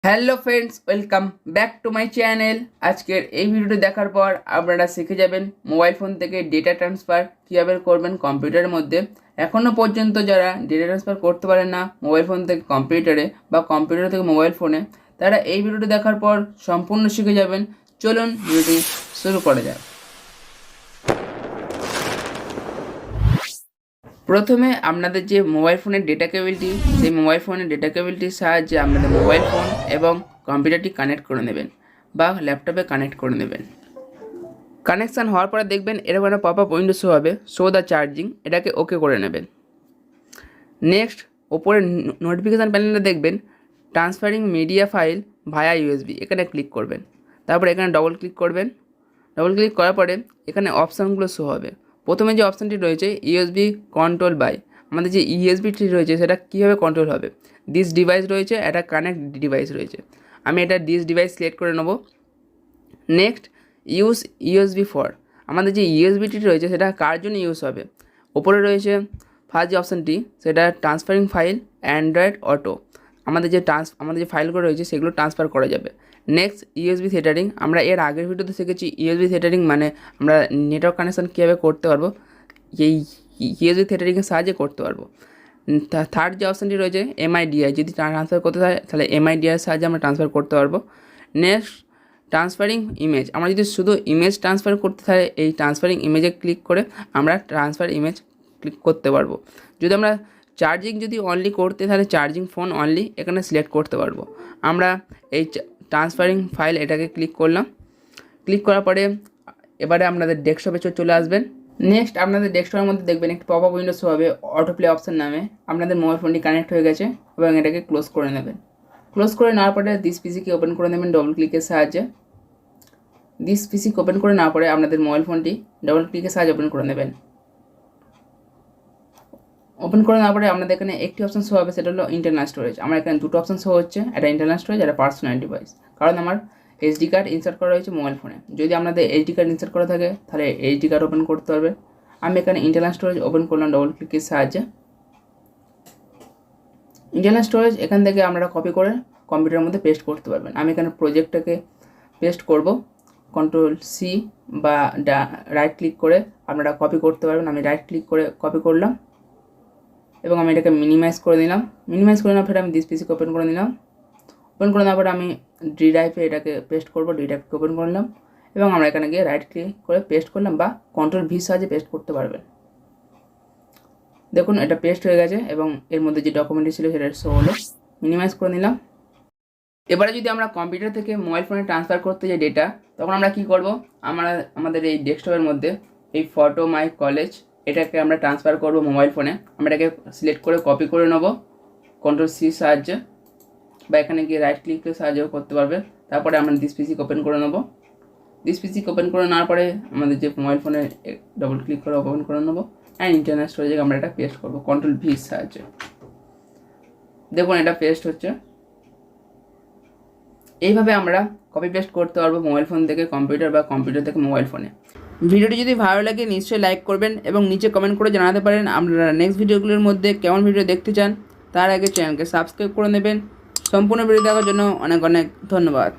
Hello friends, welcome back to my channel. আজকের এই ভিডিওটি দেখার পর আপনারা শিখে যাবেন মোবাইল ফোন থেকে ডেটা ট্রান্সফার কীভাবে করবেন কম্পিউটারের মধ্যে। এখনও পর্যন্ত যারা ডেটা ট্রান্সফার করতে পারেন না মোবাইল ফোন থেকে কম্পিউটারে বা কম্পিউটার থেকে মোবাইল ফোনে, তারা এই ভিডিওটি দেখার পর সম্পূর্ণ শিখে যাবেন। চলুন ভিডিওটি শুরু করা যাক। প্রথমে আপনাদের যে মোবাইল ফোনের ডেটা কেবিলটি, সেই মোবাইল ফোনের ডেটা কেবিলটির সাহায্যে আপনাদের মোবাইল ফোন এবং কম্পিউটারটি কানেক্ট করে নেবেন বা ল্যাপটপে কানেক্ট করে নেবেন। কানেকশান হওয়ার পরে দেখবেন এরকম একটা পপ আপ উইন্ডো শো হবে, শো দ্য চার্জিং। এটাকে ওকে করে নেবেন। নেক্সট ওপরে নোটিফিকেশান প্যানেলে দেখবেন ট্রান্সফারিং মিডিয়া ফাইল ভায়া ইউএসবি, এখানে ক্লিক করবেন। তারপরে এখানে ডবল ক্লিক করবেন। ডবল ক্লিক করার পরে এখানে অপশানগুলো শো হবে। প্রথমে যে অপশানটি রয়েছে ইউএসবি কন্ট্রোল বাই, আমাদের যে ইউএসবিটি রয়েছে সেটা কীভাবে কন্ট্রোল হবে। দিস ডিভাইস রয়েছে, একটা কানেক্ট ডিভাইস রয়েছে। আমি এটা দিস ডিভাইস সিলেক্ট করে নেব। নেক্সট ইউজ ইউএসবি ফর, আমাদের যে ইউএসবিটি রয়েছে সেটা কার জন্য ইউজ হবে। ওপরে রয়েছে ফার্স্ট যে অপশানটি, সেটা ট্রান্সফারিং ফাইল অ্যান্ড্রয়েড অটো, আমাদের যে ফাইলগুলো রয়েছে সেগুলো ট্রান্সফার করা যাবে। নেক্সট ইউএসবি থেটারিং, আমরা এর আগের ভিডিওতে শিখেছি ইউএসবি থেটারিং মানে আমরা নেটওয়ার্ক কানেকশান কীভাবে করতে পারবো, এই ইউএসবি থেটারিংয়ের সাহায্যে করতে পারবো। থার্ড যে অপশানটি রয়েছে এমআইডিআই, যদি ট্রান্সফার করতে হয় তাহলে এমআইডিআইয়ের সাহায্যে আমরা ট্রান্সফার করতে পারবো। নেক্সট ট্রান্সফারিং ইমেজ, আমরা যদি শুধু ইমেজ ট্রান্সফার করতে হয় এই ট্রান্সফারিং ইমেজে ক্লিক করে আমরা ট্রান্সফার ইমেজ ক্লিক করতে পারবো। যদি আমরা চার্জিং যদি অনলি করতে তাহলে চার্জিং ফোন অনলি এখানে সিলেক্ট করতে পারবো। আমরা এই ট্রান্সফারিং ফাইল এটাকে ক্লিক করলাম। ক্লিক করার পরে এবারে আপনাদের ডেস্কটপে চলে আসবেন। নেক্সট আপনাদের ডেস্কটপের মধ্যে দেখবেন একটি পপ আপ উইন্ডো শো হবে অটো প্লে অপশান নামে। আপনাদের মোবাইল ফোনটি কানেক্ট হয়ে গেছে এবং এটাকে ক্লোজ করে নেবেন। ক্লোজ করে নেওয়ার পরে দিস পিসিকে ওপেন করে নেবেন ডবল ক্লিকের সাহায্যে। দিস পিসিকে ওপেন করে নেওয়ার পরে আপনাদের মোবাইল ফোনটি ডবল ক্লিকের সাহায্যে ওপেন করে নেবেন। ওপেন করে নেওয়ার পরে আপনাদের এখানে একটি অপশান শো হবে, সেটা হলো ইন্টারনাল স্টোরেজ। আমার এখানে দুটো অপশান শো হচ্ছে, একটা ইন্টারনাল স্টোরেজ একটা পার্সোনাল ডিভাইস, কারণ আমার এইচডি কার্ড ইনসার্ট করা রয়েছে মোবাইল ফোনে। যদি আপনাদের এইচডি কার্ড ইনসার্ট করা থাকে তাহলে এইচডি কার্ড ওপেন করতে পারবে। আমি এখানে ইন্টারনাল স্টোরেজ ওপেন করলাম ডবল ক্লিকের সাহায্যে। ইন্টারনাল স্টোরেজ এখান থেকে আপনারা কপি করে কম্পিউটারের মধ্যে পেস্ট করতে পারবেন। আমি এখানে প্রজেক্টটাকে পেস্ট করব, কন্ট্রোল সি বা রাইট ক্লিক করে আপনারা কপি করতে পারবেন। আমি রাইট ক্লিক করে কপি করলাম এবং আমি এটাকে মিনিমাইজ করে দিলাম। মিনিমাইজ করে নেওয়ার পরে আমি দিস পিসিকে ওপেন করে নিলাম। ওপেন করে নেওয়ার পরে আমি ডি ড্রাইভে এটাকে পেস্ট করবো। ডি ড্রাইভকে ওপেন করলাম এবং আমরা এখানে গিয়ে রাইট ক্লিক করে পেস্ট করলাম বা কন্ট্রোল ভি সাহায্যে পেস্ট করতে পারবেন। দেখুন এটা পেস্ট হয়ে গেছে এবং এর মধ্যে যে ডকুমেন্টটি ছিল সেটা শো হলো। মিনিমাইজ করে নিলাম। এবারে যদি আমরা কম্পিউটার থেকে মোবাইল ফোনে ট্রান্সফার করতে যাই ডেটা, তখন আমরা কি করব, আমাদের এই ডেস্কটপের মধ্যে এই ফটো মাই কলেজ এটাকে আমরা ট্রান্সফার করব মোবাইল ফোনে। আমরা এটাকে সিলেক্ট করে কপি করে নেব কন্ট্রোল সি সাহায্যে, বা এখানে গিয়ে রাইট ক্লিকের সাহায্যেও করতে পারবে। তারপরে আমরা দিস পিসিকে ওপেন করে নেব। দিস পিসিকে ওপেন করে নেওয়ার পরে আমাদের যে মোবাইল ফোনে ডবল ক্লিক করে ওপেন করে নেব অ্যান্ড ইন্টারনাল স্টোরেজে আমরা এটা পেস্ট করব কন্ট্রোল ভি সাহায্যে। দেখুন এটা পেস্ট হচ্ছে। এইভাবে আমরা কপি পেস্ট করতে পারবো মোবাইল ফোন থেকে কম্পিউটার বা কম্পিউটার থেকে মোবাইল ফোনে। ভিডিওটি যদি ভালো লাগে নিশ্চয়ই লাইক করবেন এবং নিচে কমেন্ট করে জানাতে পারেন আপনারা নেক্সট ভিডিওগুলোর মধ্যে কেমন ভিডিও দেখতে চান। তার আগে চ্যানেলকে সাবস্ক্রাইব করে নেবেন। সম্পূর্ণ ভিডিও দেখার জন্য অনেক অনেক ধন্যবাদ।